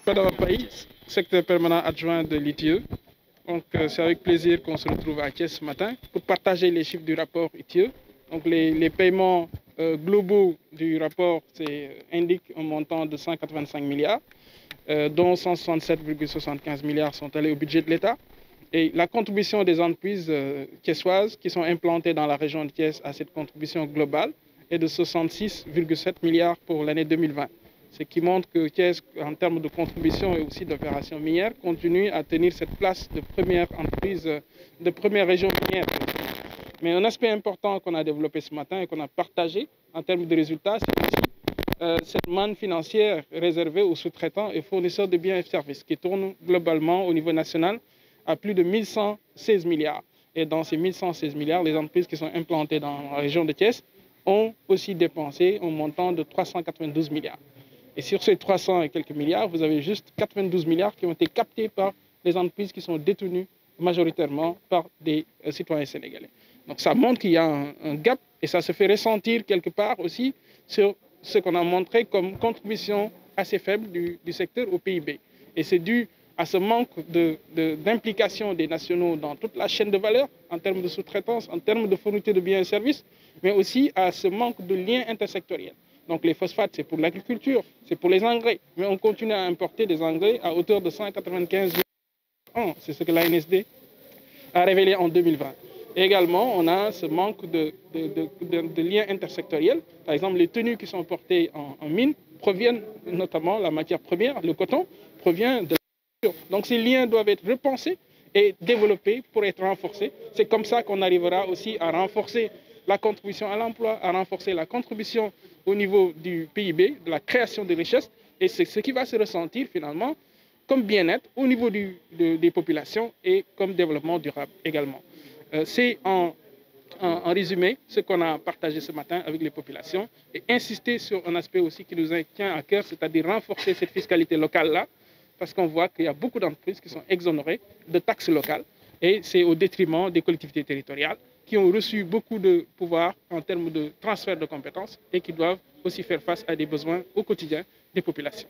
Padava Paye, secrétaire permanent adjoint de l'ITIE. Donc, c'est avec plaisir qu'on se retrouve à Thiès ce matin pour partager les chiffres du rapport ITIE. Donc, les paiements globaux du rapport indiquent un montant de 185 milliards, dont 167,75 milliards sont allés au budget de l'État. Et la contribution des entreprises thiessoises qui sont implantées dans la région de Thiès à cette contribution globale est de 66,7 milliards pour l'année 2020. Ce qui montre que Thiès, en termes de contribution et aussi d'opérations minières, continue à tenir cette place de première entreprise, de première région minière. Mais un aspect important qu'on a développé ce matin et qu'on a partagé en termes de résultats, c'est aussi cette manne financière réservée aux sous-traitants et fournisseurs de biens et services qui tourne globalement au niveau national à plus de 1116 milliards. Et dans ces 1116 milliards, les entreprises qui sont implantées dans la région de Thiès ont aussi dépensé un montant de 392 milliards. Et sur ces 300 et quelques milliards, vous avez juste 92 milliards qui ont été captés par les entreprises qui sont détenues majoritairement par des citoyens sénégalais. Donc ça montre qu'il y a un gap et ça se fait ressentir quelque part aussi sur ce qu'on a montré comme contribution assez faible du secteur au PIB. Et c'est dû à ce manque d'implication des nationaux dans toute la chaîne de valeur en termes de sous-traitance, en termes de fourniture de biens et services, mais aussi à ce manque de liens intersectoriels. Donc les phosphates, c'est pour l'agriculture, c'est pour les engrais, mais on continue à importer des engrais à hauteur de 195 millions. C'est ce que l'ANSD a révélé en 2020. Et également, on a ce manque de liens intersectoriels. Par exemple, les tenues qui sont portées en mine proviennent notamment, la matière première, le coton, provient de l'agriculture. Donc ces liens doivent être repensés et développés pour être renforcés. C'est comme ça qu'on arrivera aussi à renforcer la contribution à l'emploi, à renforcer la contribution au niveau du PIB, de la création de richesses. Et c'est ce qui va se ressentir finalement comme bien-être au niveau des populations et comme développement durable également. C'est en résumé ce qu'on a partagé ce matin avec les populations et insister sur un aspect aussi qui nous tient à cœur, c'est-à-dire renforcer cette fiscalité locale-là, parce qu'on voit qu'il y a beaucoup d'entreprises qui sont exonérées de taxes locales et c'est au détriment des collectivités territoriales qui ont reçu beaucoup de pouvoir en termes de transfert de compétences et qui doivent aussi faire face à des besoins au quotidien des populations.